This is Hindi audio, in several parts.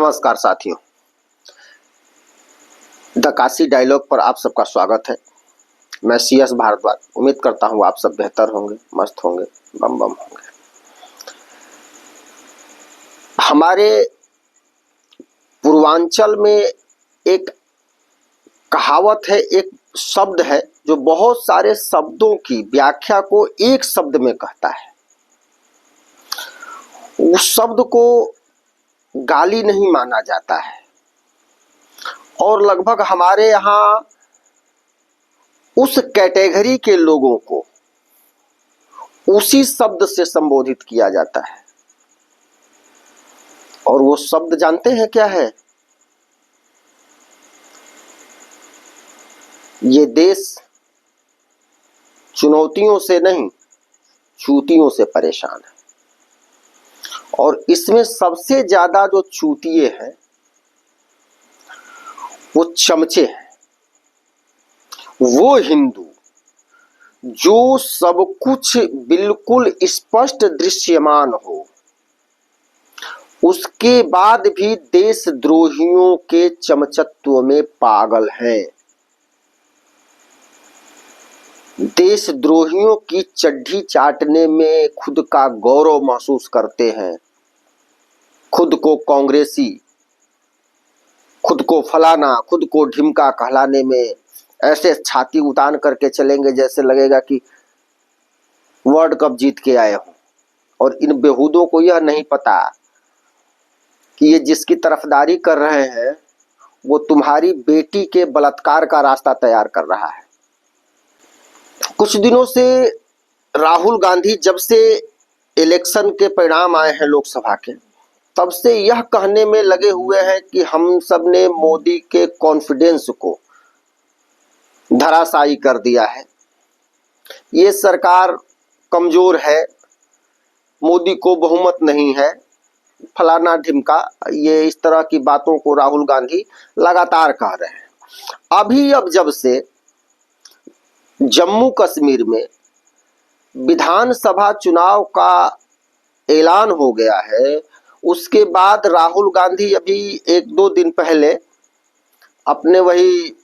नमस्कार साथियों, द काशी डायलॉग पर आप सबका स्वागत है। मैं CS भारद्वाज। उम्मीद करता हूँ आप सब बेहतर होंगे, मस्त होंगे, बम बम होंगे। हमारे पूर्वांचल में एक कहावत है, एक शब्द है जो बहुत सारे शब्दों की व्याख्या को एक शब्द में कहता है। उस शब्द को गाली नहीं माना जाता है और लगभग हमारे यहाँ उस कैटेगरी के लोगों को उसी शब्द से संबोधित किया जाता है। और वो शब्द जानते हैं क्या है? ये देश चुनौतियों से नहीं, चूतियों से परेशान है। और इसमें सबसे ज्यादा जो चूतिए हैं वो चमचे हैं, वो हिंदू जो सब कुछ बिल्कुल स्पष्ट दृश्यमान हो, उसके बाद भी देशद्रोहियों के चमचत्व में पागल हैं। देशद्रोहियों की चड्ढी चाटने में खुद का गौरव महसूस करते हैं। खुद को कांग्रेसी, खुद को फलाना, खुद को ढिमका कहलाने में ऐसे छाती उतान करके चलेंगे जैसे लगेगा कि वर्ल्ड कप जीत के आए हो। और इन बेहूदों को यह नहीं पता कि ये जिसकी तरफदारी कर रहे हैं वो तुम्हारी बेटी के बलात्कार का रास्ता तैयार कर रहा है। कुछ दिनों से राहुल गांधी, जब से इलेक्शन के परिणाम आए हैं लोकसभा के, तब से यह कहने में लगे हुए हैं कि हम सब ने मोदी के कॉन्फिडेंस को धराशायी कर दिया है, ये सरकार कमजोर है, मोदी को बहुमत नहीं है, फलाना ढिमका, ये इस तरह की बातों को राहुल गांधी लगातार कह रहे हैं। अब जब से जम्मू कश्मीर में विधानसभा चुनाव का ऐलान हो गया है, उसके बाद राहुल गांधी अभी एक दो दिन पहले अपने वही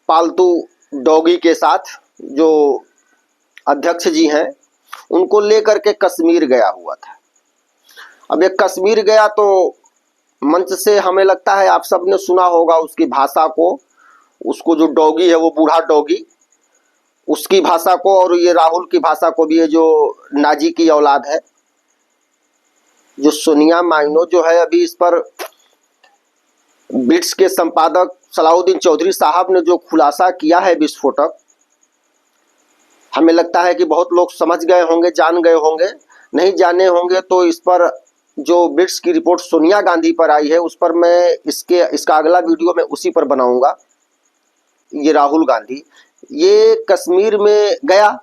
पालतू डॉगी के साथ, जो अध्यक्ष जी हैं, उनको लेकर के कश्मीर गया हुआ था। अब एक कश्मीर गया तो मंच से हमें लगता है आप सब ने सुना होगा उसकी भाषा को, उसको जो डॉगी है वो बूढ़ा डॉगी, उसकी भाषा को, और ये राहुल की भाषा को भी, ये जो नाजी की औलाद है, जो सोनिया माइनो जो है, अभी इस पर बिट्स के संपादक सलाउद्दीन चौधरी साहब ने जो खुलासा किया है विस्फोटक, हमें लगता है कि बहुत लोग समझ गए होंगे, जान गए होंगे। नहीं जाने होंगे तो इस पर जो बिट्स की रिपोर्ट सोनिया गांधी पर आई है उस पर मैं इसका अगला वीडियो मैं उसी पर बनाऊंगा। ये राहुल गांधी ये कश्मीर में गया,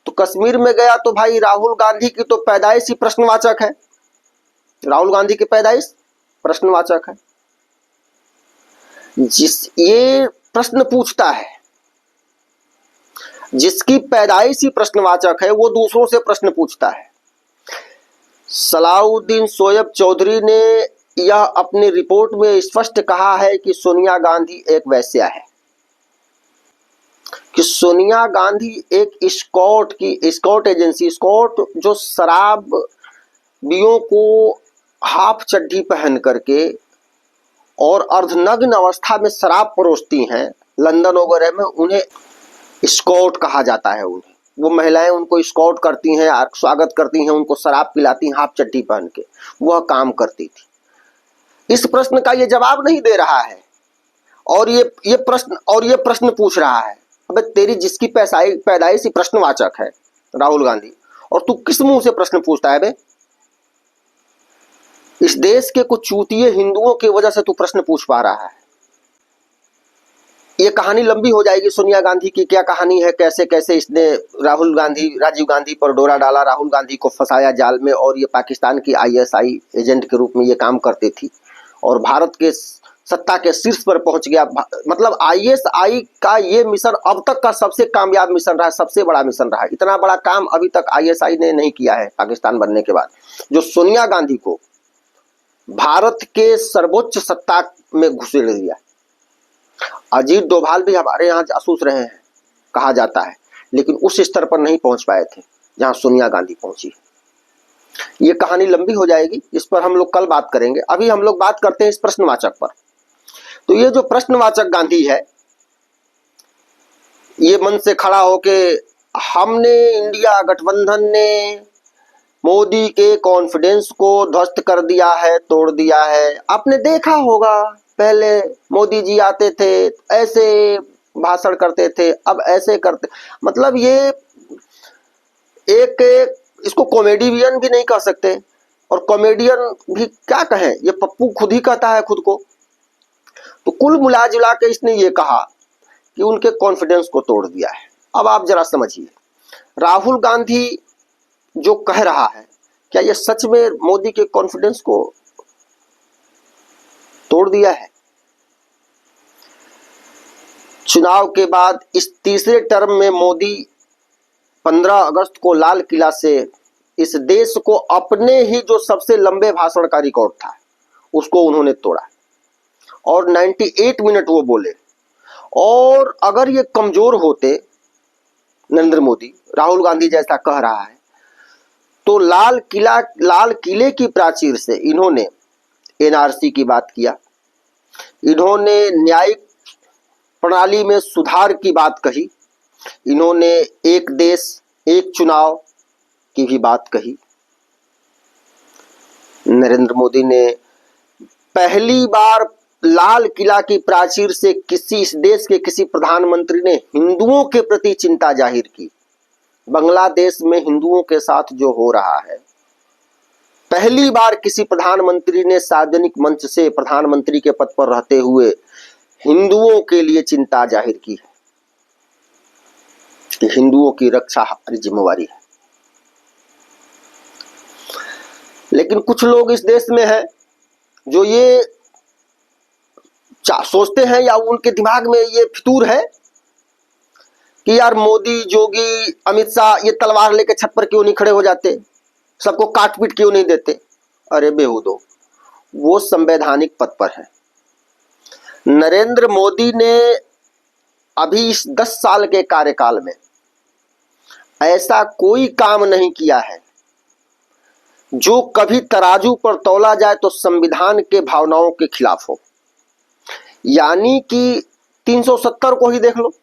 तो कश्मीर में गया तो भाई राहुल गांधी की तो पैदाइश ही प्रश्नवाचक है। राहुल गांधी की पैदाइश प्रश्नवाचक है। ये प्रश्न पूछता है, जिसकी पैदाइश ही प्रश्नवाचक है वो दूसरों से प्रश्न पूछता है। सलाउद्दीन शोएब चौधरी ने यह अपनी रिपोर्ट में स्पष्ट कहा है कि सोनिया गांधी एक वैश्या है, कि सोनिया गांधी एक स्कॉट एजेंसी, स्कॉट जो शराबियों को हाफ चड्ढी पहन करके और अर्धनग्न अवस्था में शराब परोसती हैं लंदन वगैरह में, उन्हें स्कॉट कहा जाता है। उन्हें वो महिलाएं उनको स्कॉट करती हैं, स्वागत करती हैं, उनको शराब पिलाती हैं हाफ चड्ढी पहन के, वह काम करती थी। इस प्रश्न का ये जवाब नहीं दे रहा है और ये प्रश्न पूछ रहा है। अबे तेरी जिसकी पैदाइश ही प्रश्नवाचक है राहुल गांधी, और तू किस मुंह से प्रश्न पूछता है बे? इस देश के कुछ चूतिए हिंदुओं की वजह से तू प्रश्न पूछ पा रहा है। ये कहानी लंबी हो जाएगी, सोनिया गांधी की क्या कहानी है, कैसे कैसे इसने राजीव गांधी पर डोरा डाला, राहुल गांधी को फंसाया जाल में, और ये पाकिस्तान की ISI एजेंट के रूप में ये काम करती थी और भारत के सत्ता के शीर्ष पर पहुंच गया। मतलब ISI का ये मिशन अब तक का सबसे कामयाब मिशन रहा, सबसे बड़ा मिशन रहा। इतना बड़ा काम अभी तक ISI ने नहीं किया है पाकिस्तान बनने के बाद, जो सोनिया गांधी को भारत के सर्वोच्च सत्ता में घुसेड़ दिया। अजीत डोभाल भी हमारे यहाँ जासूस रहे हैं कहा जाता है, लेकिन उस स्तर पर नहीं पहुंच पाए थे जहां सोनिया गांधी पहुंची। ये कहानी लंबी हो जाएगी, इस पर हम लोग कल बात करेंगे। अभी हम लोग बात करते हैं इस प्रश्नवाचक पर। तो ये जो प्रश्नवाचक गांधी है, ये मन से खड़ा होके हमने इंडिया गठबंधन ने मोदी के कॉन्फिडेंस को ध्वस्त कर दिया है, तोड़ दिया है। आपने देखा होगा पहले मोदी जी आते थे ऐसे भाषण करते थे, अब ऐसे करते, मतलब ये एक इसको कॉमेडियन भी नहीं कह सकते, और कॉमेडियन भी क्या कहें, ये पप्पू खुद ही कहता है खुद को। तो कुल मिला जुला के इसने ये कहा कि उनके कॉन्फिडेंस को तोड़ दिया है। अब आप जरा समझिए, राहुल गांधी जो कह रहा है, क्या ये सच में मोदी के कॉन्फिडेंस को तोड़ दिया है? चुनाव के बाद इस तीसरे टर्म में मोदी 15 अगस्त को लाल किला से इस देश को अपने ही जो सबसे लंबे भाषण का रिकॉर्ड था उसको उन्होंने तोड़ा, और 98 मिनट वो बोले। और अगर ये कमजोर होते नरेंद्र मोदी, राहुल गांधी जैसा कह रहा है, तो लाल किले की प्राचीर से इन्होंने एनआरसी की बात किया, इन्होंने न्यायिक प्रणाली में सुधार की बात कही, इन्होंने एक देश एक चुनाव की भी बात कही। नरेंद्र मोदी ने पहली बार लाल किला की प्राचीर से किसी इस देश के किसी प्रधानमंत्री ने हिंदुओं के प्रति चिंता जाहिर की। बांग्लादेश में हिंदुओं के साथ जो हो रहा है, पहली बार किसी प्रधानमंत्री ने सार्वजनिक मंच से प्रधानमंत्री के पद पर रहते हुए हिंदुओं के लिए चिंता जाहिर की है कि हिंदुओं की रक्षा हमारी जिम्मेवारी है। लेकिन कुछ लोग इस देश में हैं जो ये सोचते हैं, या उनके दिमाग में ये फितूर है कि यार मोदी, जोगी, अमित शाह ये तलवार लेके छत पर क्यों नहीं खड़े हो जाते, सबको काट पीट क्यों नहीं देते। अरे बेहूदो, वो संवैधानिक पद पर है। नरेंद्र मोदी ने अभी इस 10 साल के कार्यकाल में ऐसा कोई काम नहीं किया है जो कभी तराजू पर तौला जाए तो संविधान के भावनाओं के खिलाफ हो। यानी कि 370 को ही देख लो,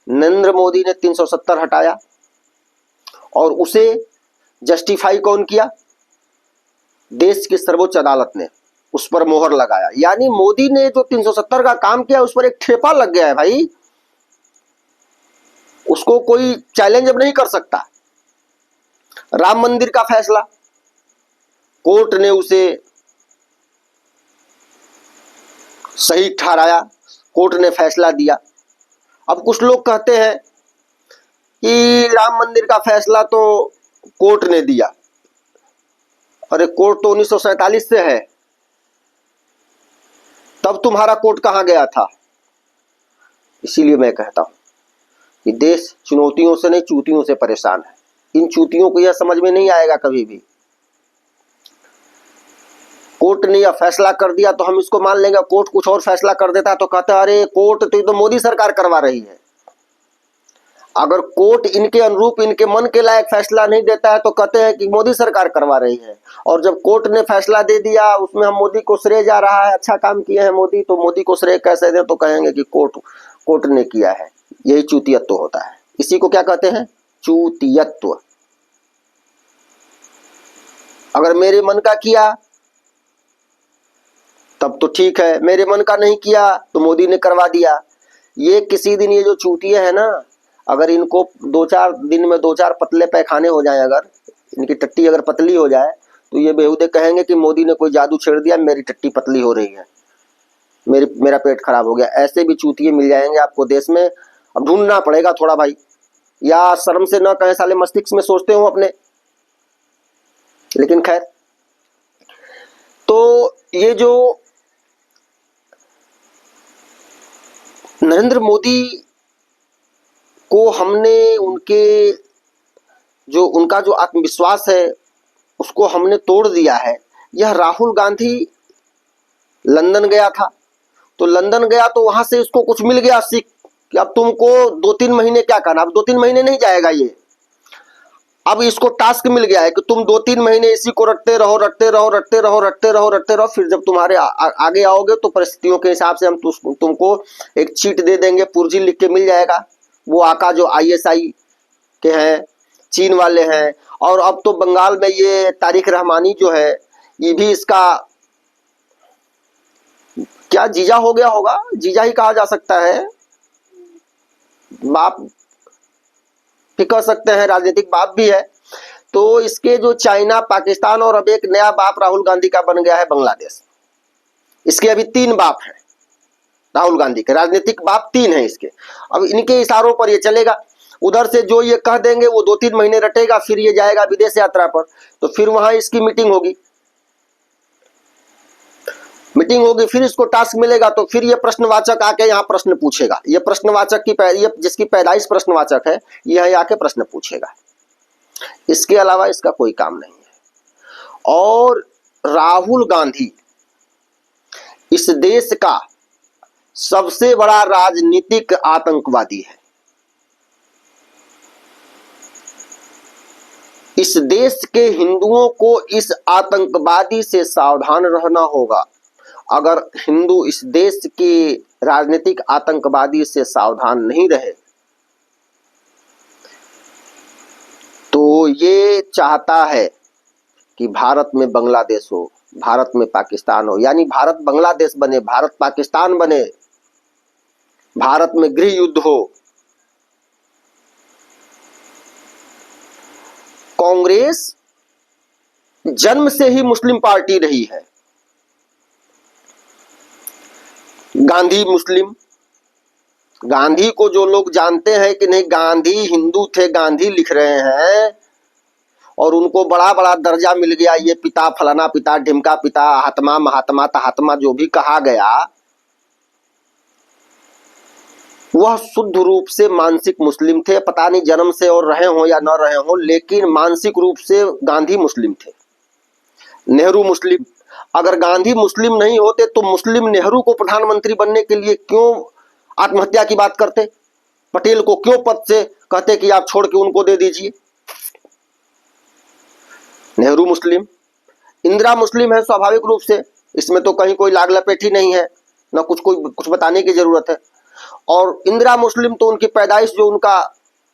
नरेंद्र मोदी ने 370 हटाया और उसे जस्टिफाई कौन किया? देश की सर्वोच्च अदालत ने उस पर मोहर लगाया। यानी मोदी ने जो 370 का काम किया उस पर एक ठेपा लग गया है भाई, उसको कोई चैलेंज अब नहीं कर सकता। राम मंदिर का फैसला, कोर्ट ने उसे सही ठहराया, कोर्ट ने फैसला दिया। अब कुछ लोग कहते हैं कि राम मंदिर का फैसला तो कोर्ट ने दिया। अरे कोर्ट तो 1947 से है, तब तुम्हारा कोर्ट कहां गया था? इसीलिए मैं कहता हूं कि देश चुनौतियों से नहीं चूतियों से परेशान है। इन चूतियों को यह समझ में नहीं आएगा कभी भी। कोर्ट ने यह फैसला कर दिया तो हम इसको मान लेंगे, कोर्ट कुछ और फैसला कर देता तो कहते अरे कोर्ट तो मोदी सरकार करवा रही है। अगर कोर्ट इनके अनुरूप, इनके मन के लायक फैसला नहीं देता है तो कहते हैं कि मोदी सरकार करवा रही है। और जब कोर्ट ने फैसला दे दिया उसमें हम मोदी को श्रेय जा रहा है, अच्छा काम किए हैं मोदी, तो मोदी को श्रेय कैसे दें? तो कहेंगे कि कोर्ट ने किया है। यही चूतियत्व होता है। इसी को क्या कहते हैं? चूतियत्व। अगर मेरे मन का किया तब तो ठीक है, मेरे मन का नहीं किया तो मोदी ने करवा दिया। ये किसी दिन ये जो चूतिए हैं ना, अगर इनको 2-4 दिन में 2-4 पतले पैखाने हो जाए, अगर इनकी टट्टी अगर पतली हो जाए तो ये बेहुदे कहेंगे कि मोदी ने कोई जादू छेड़ दिया, मेरी टट्टी पतली हो रही है, मेरा पेट खराब हो गया। ऐसे भी चूतिए मिल जाएंगे आपको देश में। अब ढूंढना पड़ेगा थोड़ा भाई, या शर्म से न कहें साले मस्तिष्क में सोचते हो अपने। लेकिन खैर, तो ये जो नरेंद्र मोदी को हमने उनका जो आत्मविश्वास है उसको हमने तोड़ दिया है, यह राहुल गांधी लंदन गया था, तो लंदन गया तो वहां से इसको कुछ मिल गया सीख कि अब तुमको 2-3 महीने क्या करना, अब 2-3 महीने नहीं जाएगा ये। अब इसको टास्क मिल गया है कि तुम 2-3 महीने इसी को रटते रहो रटते रहो रटते रहो रटते रहो रटते रहो, फिर जब तुम्हारे आगे आओगे तो परिस्थितियों के हिसाब से हम तुमको एक चीट दे देंगे, पुर्जी लिख के मिल जाएगा। वो आका जो ISI के हैं, चीन वाले हैं, और अब तो बंगाल में ये तारिक रहमानी जो है, ये भी इसका क्या जीजा हो गया होगा, जीजा ही कहा जा सकता है, बाप भी कह सकते हैं, राजनीतिक बाप भी है। तो इसके जो चाइना, पाकिस्तान और अब एक नया बाप राहुल गांधी का बन गया है बांग्लादेश। इसके अभी 3 बाप हैं राहुल गांधी के, राजनीतिक बाप 3 हैं इसके। अब इनके इशारों पर ये चलेगा। उधर से जो ये कह देंगे वो 2-3 महीने रटेगा, फिर ये जाएगा विदेश यात्रा पर, तो फिर वहां इसकी मीटिंग होगी, फिर इसको टास्क मिलेगा, तो फिर ये प्रश्नवाचक आके यहाँ प्रश्न पूछेगा। ये प्रश्नवाचक की ये जिसकी पैदाइश प्रश्नवाचक है, यह आके प्रश्न पूछेगा। इसके अलावा इसका कोई काम नहीं है। और राहुल गांधी इस देश का सबसे बड़ा राजनीतिक आतंकवादी है। इस देश के हिंदुओं को इस आतंकवादी से सावधान रहना होगा। अगर हिंदू इस देश के राजनीतिक आतंकवादी से सावधान नहीं रहे तो ये चाहता है कि भारत में बांग्लादेश हो, भारत में पाकिस्तान हो, यानी भारत बांग्लादेश बने, भारत पाकिस्तान बने, भारत में गृह युद्ध हो। कांग्रेस जन्म से ही मुस्लिम पार्टी रही है। गांधी मुस्लिम, गांधी को जो लोग जानते हैं कि नहीं गांधी हिंदू थे, गांधी लिख रहे हैं, और उनको बड़ा बड़ा दर्जा मिल गया, ये पिता फलाना पिता ढिमका पिता आत्मा महात्मा तहात्मा जो भी कहा गया, वह शुद्ध रूप से मानसिक मुस्लिम थे। पता नहीं जन्म से और रहे हो या न रहे हो, लेकिन मानसिक रूप से गांधी मुस्लिम थे। नेहरू मुस्लिम, अगर गांधी मुस्लिम नहीं होते तो मुस्लिम नेहरू को प्रधानमंत्री बनने के लिए क्यों आत्महत्या की बात करते, पटेल को क्यों पद से कहते कि आप छोड़ के उनको दे दीजिए। नेहरू मुस्लिम, इंदिरा मुस्लिम है स्वाभाविक रूप से, इसमें तो कहीं कोई लाग लपेट ही नहीं है, ना कुछ बताने की जरूरत है। और इंदिरा मुस्लिम तो उनकी पैदाइश जो उनका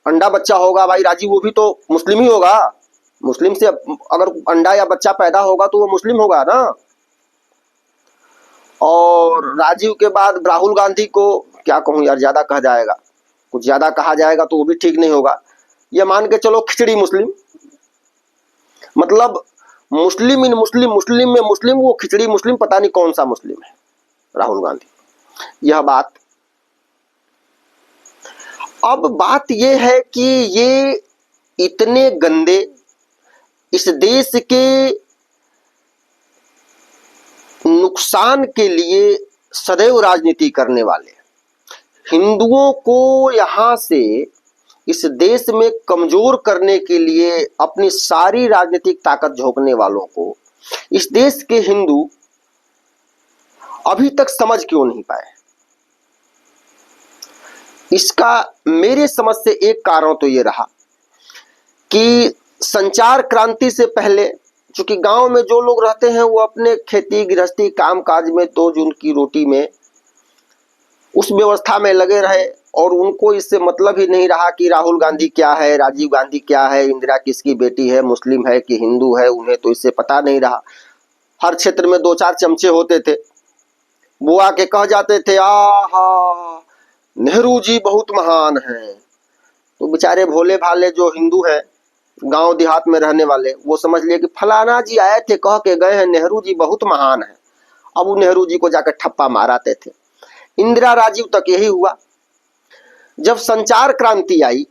अंडा बच्चा होगा भाई राजीव, वो भी तो मुस्लिम ही होगा। मुस्लिम से अगर अंडा या बच्चा पैदा होगा तो वो मुस्लिम होगा ना। और राजीव के बाद राहुल गांधी को क्या कहूं यार, ज्यादा कहा जाएगा, कुछ ज्यादा कहा जाएगा तो वो भी ठीक नहीं होगा। ये मान के चलो खिचड़ी मुस्लिम, मतलब मुस्लिम इन मुस्लिम, मुस्लिम में मुस्लिम, वो खिचड़ी मुस्लिम, पता नहीं कौन सा मुस्लिम है राहुल गांधी। यह बात, अब बात यह है कि ये इतने गंदे, इस देश के नुकसान के लिए सदैव राजनीति करने वाले, हिंदुओं को यहां से इस देश में कमजोर करने के लिए अपनी सारी राजनीतिक ताकत झोंकने वालों को इस देश के हिंदू अभी तक समझ क्यों नहीं पाए। इसका मेरे समझ से एक कारण तो ये रहा कि संचार क्रांति से पहले चूंकि गांव में जो लोग रहते हैं वो अपने खेती गृहस्थी काम काज में, तो जो उनकी रोटी में, उस व्यवस्था में लगे रहे, और उनको इससे मतलब ही नहीं रहा कि राहुल गांधी क्या है, राजीव गांधी क्या है, इंदिरा किसकी बेटी है, मुस्लिम है कि हिंदू है, उन्हें तो इससे पता नहीं रहा। हर क्षेत्र में 2-4 चमचे होते थे, वो आके कह जाते थे आहा नेहरू जी बहुत महान हैं, तो बेचारे भोले भाले जो हिंदू हैं गांव देहात में रहने वाले, वो समझ लिए कि फलाना जी आए थे कह के गए हैं नेहरू जी बहुत महान हैं। अब वो नेहरू जी को जाकर ठप्पा माराते थे। इंदिरा राजीव तक यही हुआ। जब संचार क्रांति आई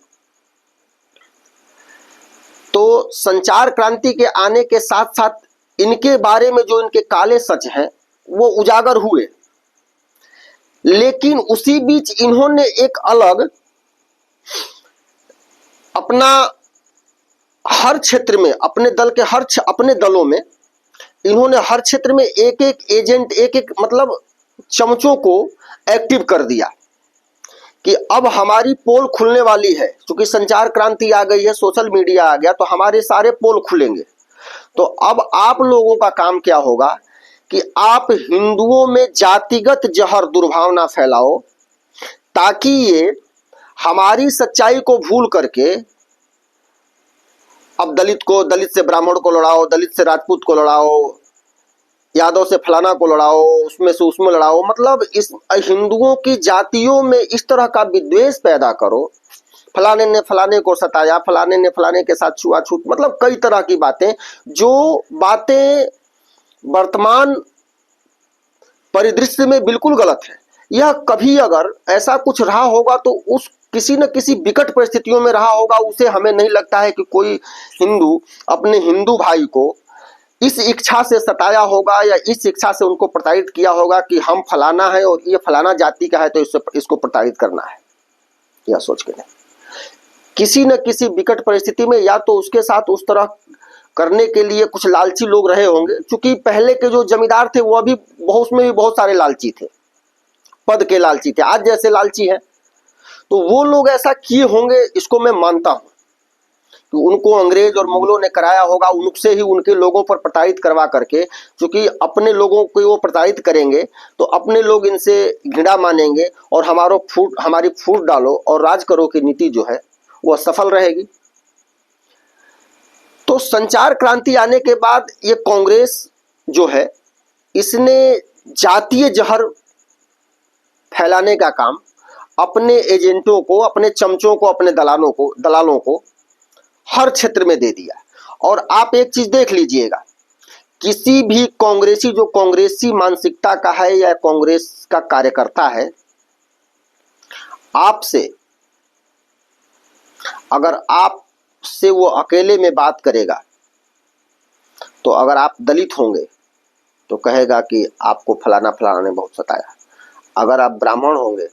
तो संचार क्रांति के आने के साथ साथ इनके बारे में जो इनके काले सच हैं वो उजागर हुए, लेकिन उसी बीच इन्होंने एक अलग अपना हर क्षेत्र में अपने दल के अपने दलों में इन्होंने हर क्षेत्र में एक एक एजेंट, एक एक मतलब चमचों को एक्टिव कर दिया कि अब हमारी पोल खुलने वाली है। क्योंकि संचार क्रांति आ गई है, सोशल मीडिया आ गया, तो हमारे सारे पोल खुलेंगे। तो अब आप लोगों का काम क्या होगा कि आप हिंदुओं में जातिगत जहर दुर्भावना फैलाओ, ताकि ये हमारी सच्चाई को भूल करके अब दलित से ब्राह्मण को लड़ाओ, दलित से राजपूत को लड़ाओ, यादव से फलाना को लड़ाओ, उसमें से उसमें लड़ाओ। मतलब इस हिंदुओं की जातियों में इस तरह का विद्वेष पैदा करो, फलाने ने फलाने को सताया, फलाने ने फलाने के साथ छुआछूत, मतलब कई तरह की बातें, जो बातें वर्तमान परिदृश्य में बिल्कुल गलत है। यह कभी अगर ऐसा कुछ रहा होगा तो उस किसी न किसी विकट परिस्थितियों में रहा होगा। उसे हमें नहीं लगता है कि कोई हिंदू अपने हिंदू भाई को इस इच्छा से सताया होगा या इस इच्छा से उनको प्रताड़ित किया होगा कि हम फलाना है और ये फलाना जाति का है तो इसको प्रताड़ित करना है, यह सोच के नहीं। किसी न किसी विकट परिस्थिति में या तो उसके साथ उस तरह करने के लिए कुछ लालची लोग रहे होंगे। क्योंकि पहले के जो जमींदार थे वो उसमें भी बहुत सारे लालची थे, पद के लालची थे, आज जैसे लालची हैं। तो वो लोग ऐसा किए होंगे, इसको मैं मानता हूं कि उनको अंग्रेज और मुगलों ने कराया होगा, उनसे ही उनके लोगों पर प्रताड़ित करवा करके। क्योंकि अपने लोगों को वो प्रताड़ित करेंगे तो अपने लोग इनसे घृणा मानेंगे और हमारी फूट डालो और राज करो की नीति जो है वह सफल रहेगी। तो संचार क्रांति आने के बाद ये कांग्रेस जो है इसने जातीय जहर फैलाने का काम अपने एजेंटों को, अपने चमचों को, अपने दलालों को हर क्षेत्र में दे दिया। और आप एक चीज देख लीजिएगा, किसी भी कांग्रेसी जो कांग्रेसी मानसिकता का है या कांग्रेस का कार्यकर्ता है, आपसे अगर आपसे वो अकेले में बात करेगा तो अगर आप दलित होंगे तो कहेगा कि आपको फलाना फलाना ने बहुत सताया। अगर आप ब्राह्मण होंगे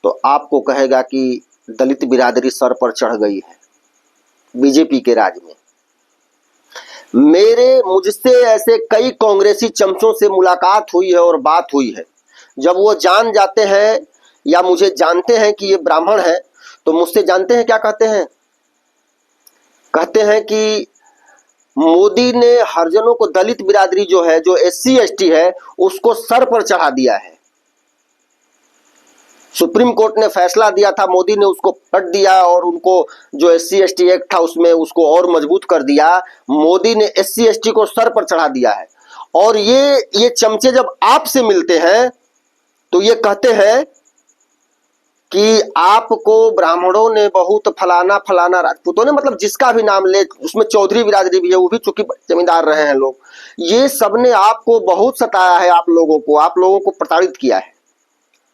तो आपको कहेगा कि दलित बिरादरी सर पर चढ़ गई है बीजेपी के राज में। मुझसे ऐसे कई कांग्रेसी चमचों से मुलाकात हुई है और बात हुई है। जब वो जान जाते हैं या मुझे जानते हैं कि ये ब्राह्मण है तो मुझसे जानते हैं क्या कहते हैं? कहते हैं कि मोदी ने हरिजनों को, दलित बिरादरी जो है, जो SC ST है, उसको सर पर चढ़ा दिया है। सुप्रीम कोर्ट ने फैसला दिया था, मोदी ने उसको पलट दिया और उनको जो SC ST एक्ट था उसमें उसको और मजबूत कर दिया। मोदी ने SC ST को सर पर चढ़ा दिया है। और ये चमचे जब आपसे मिलते हैं तो ये कहते हैं कि आपको ब्राह्मणों ने बहुत फलाना फलाना, राजपूतों ने, मतलब जिसका भी नाम ले, उसमें चौधरी बिरादरी भी है, वो भी चूंकि जमींदार रहे हैं लोग, ये सब ने आपको बहुत सताया है, आप लोगों को प्रताड़ित किया है।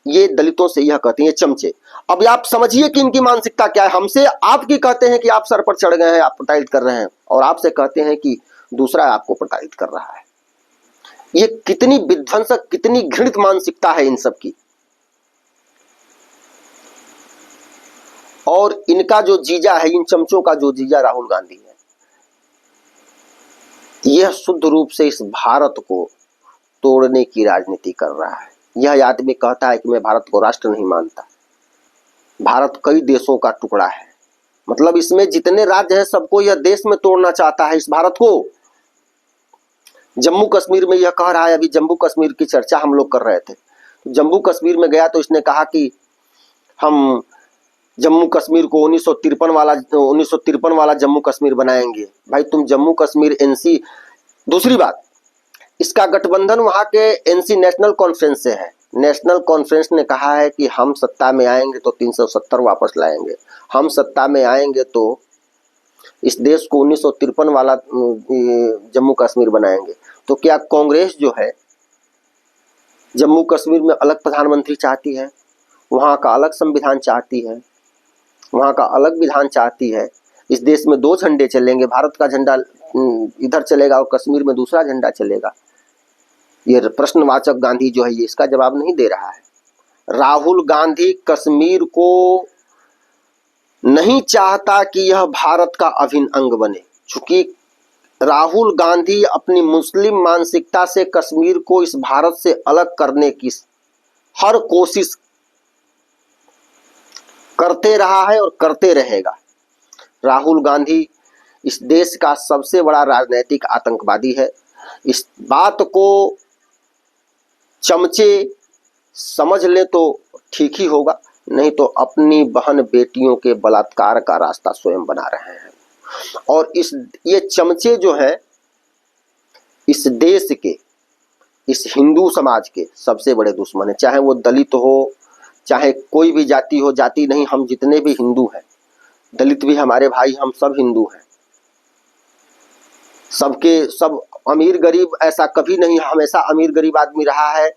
ये दलितों से यह कहते हैं, ये चमचे। अब आप समझिए कि इनकी मानसिकता क्या है। हमसे आपकी कहते हैं कि आप सर पर चढ़ गए हैं, आप प्रताड़ित कर रहे हैं, और आपसे कहते हैं कि दूसरा आपको प्रताड़ित कर रहा है। ये कितनी विध्वंसक, कितनी घृणित मानसिकता है इन सब की। और इनका जो जीजा है, इन चमचों का जो जीजा राहुल गांधी है, यह शुद्ध रूप से इस भारत को तोड़ने की राजनीति कर रहा है। यह आदमी कहता है कि मैं भारत को राष्ट्र नहीं मानता। भारत कई देशों का टुकड़ा है, मतलब इसमें जितने राज्य हैं सबको यह देश में तोड़ना चाहता है, इस भारत को। जम्मू कश्मीर में यह कह रहा है, अभी जम्मू कश्मीर की चर्चा हम लोग कर रहे थे, जम्मू कश्मीर में गया तो इसने कहा कि हम जम्मू कश्मीर को 1953 वाला जम्मू कश्मीर बनाएंगे। भाई तुम जम्मू कश्मीर NC, दूसरी बात, इसका गठबंधन वहां के NC नेशनल कॉन्फ्रेंस से है। नेशनल कॉन्फ्रेंस ने कहा है कि हम सत्ता में आएंगे तो 370 वापस लाएंगे, हम सत्ता में आएंगे तो इस देश को 1953 वाला जम्मू कश्मीर बनाएंगे। तो क्या कांग्रेस जो है जम्मू कश्मीर में अलग प्रधानमंत्री चाहती है, वहां का अलग संविधान चाहती है, वहां का अलग विधान चाहती है? इस देश में 2 झंडे चलेंगे, भारत का झंडा इधर चलेगा और कश्मीर में दूसरा झंडा चलेगा? ये प्रश्नवाचक गांधी जो है ये इसका जवाब नहीं दे रहा है। राहुल गांधी कश्मीर को नहीं चाहता कि यह भारत का अभिन्न अंग बने, क्योंकि राहुल गांधी अपनी मुस्लिम मानसिकता से कश्मीर को इस भारत से अलग करने की हर कोशिश करते रहा है और करते रहेगा। राहुल गांधी इस देश का सबसे बड़ा राजनीतिक आतंकवादी है। इस बात को चमचे समझ ले तो ठीक ही होगा, नहीं तो अपनी बहन बेटियों के बलात्कार का रास्ता स्वयं बना रहे हैं। और ये चमचे जो हैं इस देश के, इस हिंदू समाज के सबसे बड़े दुश्मन हैं। चाहे वो दलित हो, चाहे कोई भी जाति हो, जाति नहीं, हम जितने भी हिंदू हैं, दलित भी हमारे भाई, हम सब हिंदू हैं। सबके सब अमीर गरीब ऐसा कभी नहीं, हमेशा अमीर गरीब आदमी रहा है।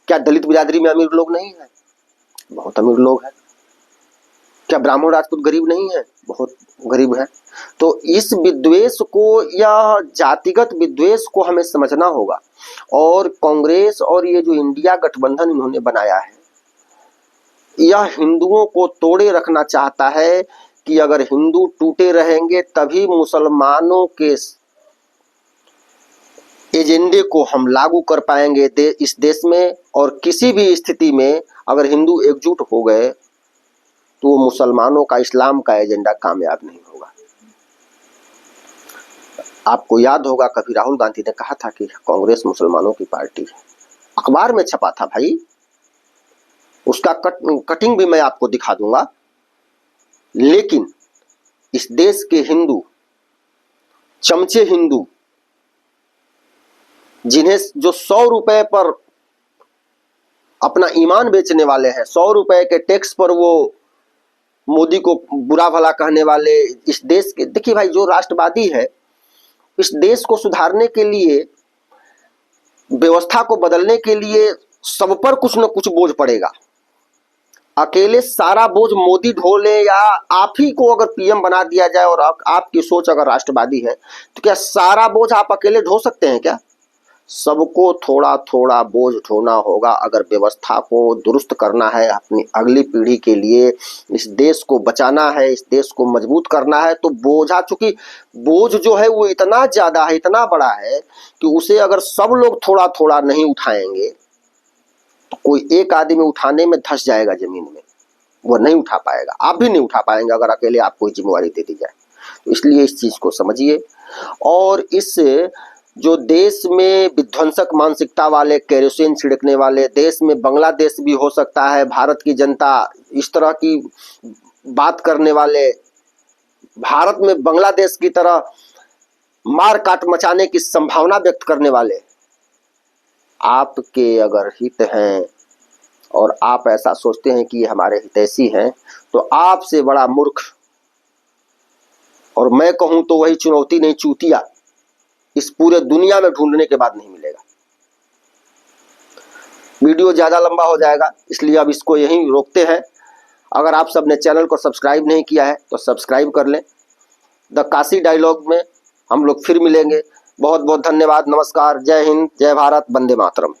क्या दलित बिरादरी में अमीर लोग नहीं है? बहुत अमीर लोग हैं। क्या ब्राह्मण राजपूत गरीब नहीं है? बहुत गरीब है। तो इस विद्वेष को, या जातिगत विद्वेष को हमें समझना होगा। और कांग्रेस और ये जो इंडिया गठबंधन इन्होंने बनाया है, यह हिंदुओं को तोड़े रखना चाहता है कि अगर हिंदू टूटे रहेंगे तभी मुसलमानों के एजेंडे को हम लागू कर पाएंगे इस देश में। और किसी भी स्थिति में अगर हिंदू एकजुट हो गए तो वो मुसलमानों का, इस्लाम का एजेंडा कामयाब नहीं होगा। आपको याद होगा कभी राहुल गांधी ने कहा था कि कांग्रेस मुसलमानों की पार्टी है। अखबार में छपा था भाई, उसका कटिंग भी मैं आपको दिखा दूंगा। लेकिन इस देश के हिंदू, चमचे हिंदू, जिन्हें जो 100 रुपए पर अपना ईमान बेचने वाले हैं, 100 रुपए के टैक्स पर वो मोदी को बुरा भला कहने वाले, इस देश के, देखिए भाई, जो राष्ट्रवादी है, इस देश को सुधारने के लिए, व्यवस्था को बदलने के लिए सब पर कुछ न कुछ बोझ पड़ेगा। अकेले सारा बोझ मोदी ढो ले, या आप ही को अगर पीएम बना दिया जाए और आपकी सोच अगर राष्ट्रवादी है, तो क्या सारा बोझ आप अकेले ढो सकते हैं क्या? सबको थोड़ा थोड़ा बोझ ढोना होगा। अगर व्यवस्था को दुरुस्त करना है, अपनी अगली पीढ़ी के लिए इस देश को बचाना है, इस देश को मजबूत करना है, तो बोझा, चूंकि बोझ जो है वो इतना ज्यादा है, इतना बड़ा है कि उसे अगर सब लोग थोड़ा थोड़ा नहीं उठाएंगे तो कोई एक आदमी उठाने में धंस जाएगा जमीन में, वो नहीं उठा पाएगा। आप भी नहीं उठा पाएंगे अगर अकेले आपको जिम्मेवारी दे दी जाए। तो इसलिए इस चीज को समझिए। और इस जो देश में विध्वंसक मानसिकता वाले, केरोसिन छिड़कने वाले, देश में बांग्लादेश भी हो सकता है, भारत की जनता, इस तरह की बात करने वाले, भारत में बांग्लादेश की तरह मार काट मचाने की संभावना व्यक्त करने वाले, आपके अगर हित हैं और आप ऐसा सोचते हैं कि ये हमारे हितैषी हैं, तो आपसे बड़ा मूर्ख, और मैं कहूं तो वही चुनौती नहीं, चूतिया, इस पूरे दुनिया में ढूंढने के बाद नहीं मिलेगा। वीडियो ज्यादा लंबा हो जाएगा, इसलिए अब इसको यहीं रोकते हैं। अगर आप सबने चैनल को सब्सक्राइब नहीं किया है तो सब्सक्राइब कर लें। द काशी डायलॉग में हम लोग फिर मिलेंगे। बहुत बहुत धन्यवाद। नमस्कार। जय हिंद, जय भारत, वंदे मातरम।